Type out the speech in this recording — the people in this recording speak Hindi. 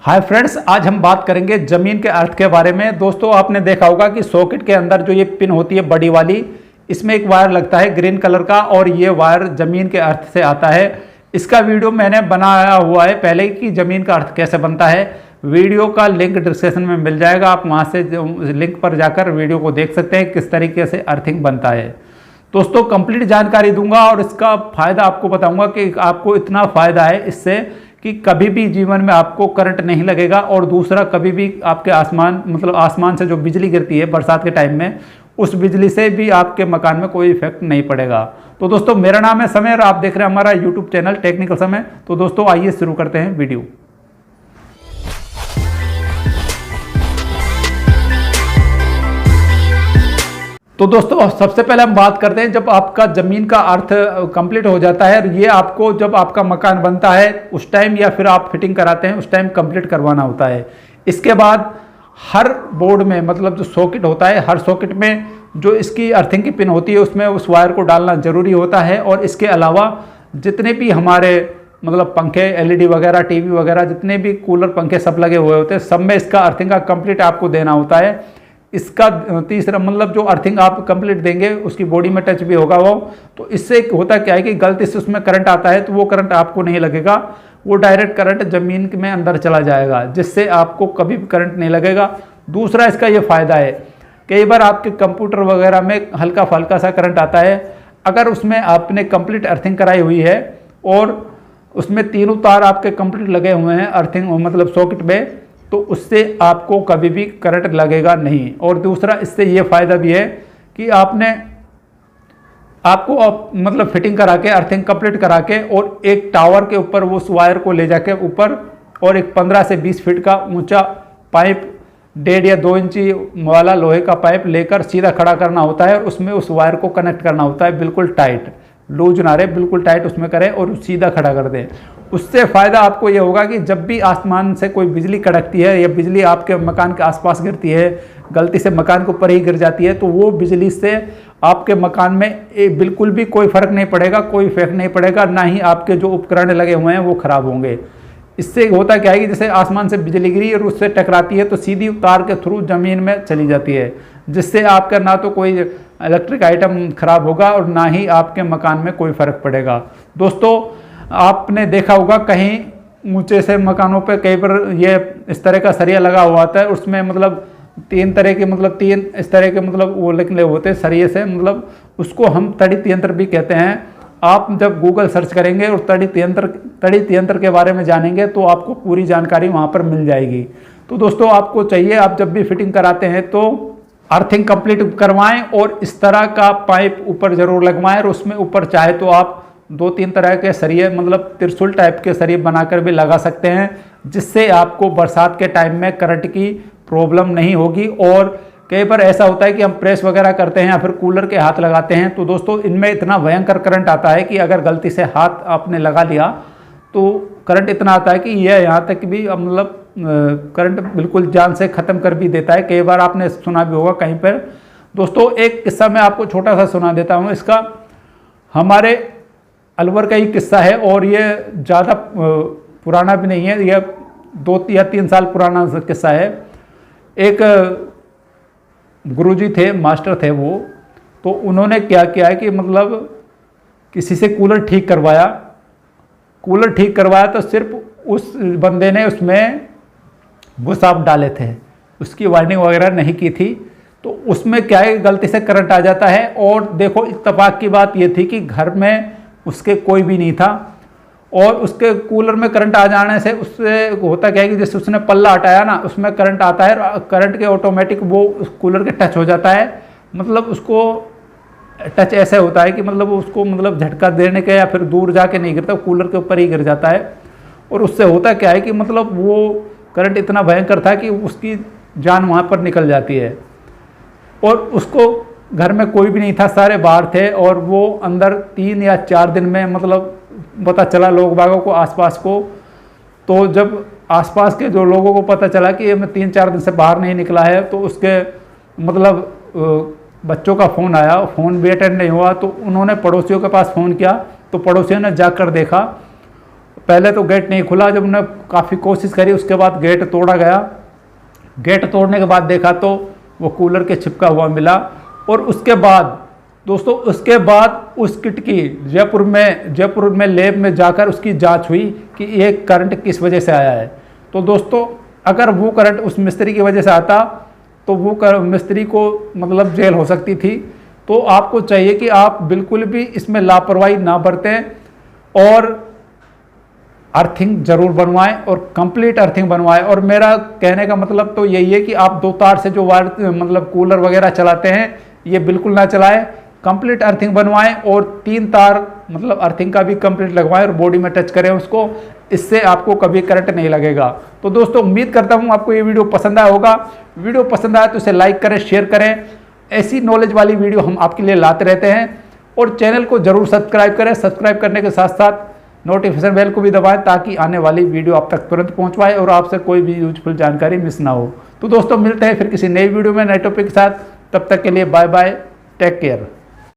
हाय फ्रेंड्स, आज हम बात करेंगे ज़मीन के अर्थ के बारे में। दोस्तों, आपने देखा होगा कि सॉकेट के अंदर जो ये पिन होती है बड़ी वाली, इसमें एक वायर लगता है ग्रीन कलर का और ये वायर ज़मीन के अर्थ से आता है। इसका वीडियो मैंने बनाया हुआ है पहले कि ज़मीन का अर्थ कैसे बनता है। वीडियो का लिंक डिस्क्रिप्शन में मिल जाएगा, आप वहाँ से लिंक पर जाकर वीडियो को देख सकते हैं किस तरीके से अर्थिंग बनता है। दोस्तों, कंप्लीट जानकारी दूंगा और इसका फ़ायदा आपको बताऊंगा कि आपको इतना फ़ायदा है इससे कि कभी भी जीवन में आपको करंट नहीं लगेगा। और दूसरा, कभी भी आपके आसमान से जो बिजली गिरती है बरसात के टाइम में, उस बिजली से भी आपके मकान में कोई इफेक्ट नहीं पड़ेगा। तो दोस्तों, मेरा नाम है समय और आप देख रहे हैं हमारा यूट्यूब चैनल टेक्निकल समय। तो दोस्तों, आइए शुरू करते हैं वीडियो। तो दोस्तों, सबसे पहले हम बात करते हैं जब आपका ज़मीन का अर्थ कंप्लीट हो जाता है। ये आपको जब आपका मकान बनता है उस टाइम या फिर आप फिटिंग कराते हैं उस टाइम कंप्लीट करवाना होता है। इसके बाद हर बोर्ड में जो सॉकेट होता है, हर सॉकेट में जो इसकी अर्थिंग की पिन होती है उसमें उस वायर को डालना ज़रूरी होता है। और इसके अलावा जितने भी हमारे पंखे, एलईडी वगैरह, टीवी वगैरह, जितने भी कूलर, पंखे सब लगे हुए होते हैं, सब में इसका अर्थिंग का कंप्लीट आपको देना होता है। इसका तीसरा जो अर्थिंग आप कंप्लीट देंगे उसकी बॉडी में टच भी होगा वो। तो इससे होता क्या है कि गलती से उसमें करंट आता है तो वो करंट आपको नहीं लगेगा, वो डायरेक्ट करंट ज़मीन में अंदर चला जाएगा, जिससे आपको कभी भी करंट नहीं लगेगा। दूसरा, इसका ये फ़ायदा है, कई बार आपके कंप्यूटर वगैरह में हल्का फल्का सा करंट आता है, अगर उसमें आपने कंप्लीट अर्थिंग कराई हुई है और उसमें तीनों तार आपके कंप्लीट लगे हुए हैं अर्थिंग सॉकेट में, तो उससे आपको कभी भी करंट लगेगा नहीं। और दूसरा, इससे ये फ़ायदा भी है कि आपको फिटिंग करा के, अर्थिंग कंप्लीट करा के और एक टावर के ऊपर उस वायर को ले जाके ऊपर और एक 15 से 20 फीट का ऊंचा पाइप, 1.5 या 2 इंची वाला लोहे का पाइप लेकर सीधा खड़ा करना होता है और उसमें उस वायर को कनेक्ट करना होता है। बिल्कुल टाइट, लूज ना रहे, बिल्कुल टाइट उसमें करें और सीधा खड़ा कर दें। उससे फ़ायदा आपको ये होगा कि जब भी आसमान से कोई बिजली कड़कती है या बिजली आपके मकान के आसपास गिरती है, गलती से मकान के ऊपर ही गिर जाती है, तो वो बिजली से आपके मकान में बिल्कुल भी कोई फ़र्क नहीं पड़ेगा, कोई इफेक्ट नहीं पड़ेगा, ना ही आपके जो उपकरण लगे हुए हैं वो ख़राब होंगे। इससे होता क्या है कि जैसे आसमान से बिजली गिरी और उससे टकराती है तो सीधी तार के थ्रू ज़मीन में चली जाती है, जिससे आपका ना तो कोई इलेक्ट्रिक आइटम ख़राब होगा और ना ही आपके मकान में कोई फ़र्क पड़ेगा। दोस्तों, आपने देखा होगा कहीं ऊंचे से मकानों पे कई बार ये इस तरह का सरिया लगा हुआ होता है, उसमें तीन तरह के तीन इस तरह के वो निकले होते हैं सरिये से, उसको हम तड़ित यंत्र भी कहते हैं। आप जब गूगल सर्च करेंगे और तड़ित यंत्र के बारे में जानेंगे तो आपको पूरी जानकारी वहाँ पर मिल जाएगी। तो दोस्तों, आपको चाहिए, आप जब भी फिटिंग कराते हैं तो अर्थिंग कंप्लीट करवाएं और इस तरह का पाइप ऊपर जरूर लगवाएं और उसमें ऊपर चाहे तो आप 2-3 तरह के सरिये त्रिशूल टाइप के सरिये बनाकर भी लगा सकते हैं, जिससे आपको बरसात के टाइम में करंट की प्रॉब्लम नहीं होगी। और कई बार ऐसा होता है कि हम प्रेस वगैरह करते हैं या फिर कूलर के हाथ लगाते हैं, तो दोस्तों इनमें इतना भयंकर करंट आता है कि अगर गलती से हाथ आपने लगा लिया तो करंट इतना आता है कि यह यहाँ तक भी करंट बिल्कुल जान से ख़त्म कर भी देता है। कई बार आपने सुना भी होगा कहीं पर। दोस्तों, एक किस्सा मैं आपको छोटा सा सुना देता हूँ। इसका हमारे अलवर का ही किस्सा है और ये ज़्यादा पुराना भी नहीं है, यह 2 या 3 साल पुराना किस्सा है। एक गुरुजी थे, मास्टर थे वो, तो उन्होंने क्या किया है कि किसी से कूलर ठीक करवाया तो सिर्फ उस बंदे ने उसमें बुश आप डाले थे, उसकी वायरिंग वगैरह नहीं की थी। तो उसमें क्या है, गलती से करंट आ जाता है। और देखो, इत्तेफाक की बात ये थी कि घर में उसके कोई भी नहीं था और उसके कूलर में करंट आ जाने से उससे होता क्या है कि जैसे उसने पल्ला हटाया ना, उसमें करंट आता है और करंट के ऑटोमेटिक वो उस कूलर के टच हो जाता है। उसको टच ऐसे होता है कि उसको झटका देने के या फिर दूर जाके नहीं गिरता, कूलर के ऊपर ही गिर जाता है। और उससे होता क्या है कि वो करंट इतना भयंकर था कि उसकी जान वहाँ पर निकल जाती है। और उसको घर में कोई भी नहीं था, सारे बाहर थे और वो अंदर 3 या 4 दिन में पता चला लोग बागों को, आसपास को। तो जब आसपास के जो लोगों को पता चला कि ये 3-4 दिन से बाहर नहीं निकला है, तो उसके बच्चों का फ़ोन आया, फ़ोन भी अटेंड नहीं हुआ। तो उन्होंने पड़ोसियों के पास फ़ोन किया, तो पड़ोसियों ने जाकर देखा पहले तो गेट नहीं खुला, जब हमने काफ़ी कोशिश करी उसके बाद गेट तोड़ा गया। गेट तोड़ने के बाद देखा तो वो कूलर के चिपका हुआ मिला। और उसके बाद दोस्तों, उसके बाद उस किट की जयपुर में लैब में जाकर उसकी जांच हुई कि ये करंट किस वजह से आया है। तो दोस्तों, अगर वो करंट उस मिस्त्री की वजह से आता तो वो मिस्त्री को मतलब जेल हो सकती थी। तो आपको चाहिए कि आप बिल्कुल भी इसमें लापरवाही ना बरतें और अर्थिंग जरूर बनवाएं और कंप्लीट अर्थिंग बनवाएं। और मेरा कहने का मतलब तो यही है कि आप 2 तार से जो वायर मतलब कूलर वगैरह चलाते हैं ये बिल्कुल ना चलाएं, कंप्लीट अर्थिंग बनवाएं और 3 तार मतलब अर्थिंग का भी कंप्लीट लगवाएं और बॉडी में टच करें उसको। इससे आपको कभी करंट नहीं लगेगा। तो दोस्तों, उम्मीद करता हूं आपको ये वीडियो पसंद आया होगा। वीडियो पसंद आया तो इसे लाइक करें, शेयर करें। ऐसी नॉलेज वाली वीडियो हम आपके लिए लाते रहते हैं। और चैनल को जरूर सब्सक्राइब करें। सब्सक्राइब करने के साथ साथ नोटिफिकेशन बेल को भी दबाएं ताकि आने वाली वीडियो आप तक तुरंत पहुंच पाए और आपसे कोई भी यूजफुल जानकारी मिस ना हो। तो दोस्तों, मिलते हैं फिर किसी नई वीडियो में नए टॉपिक के साथ। तब तक के लिए बाय बाय, टेक केयर।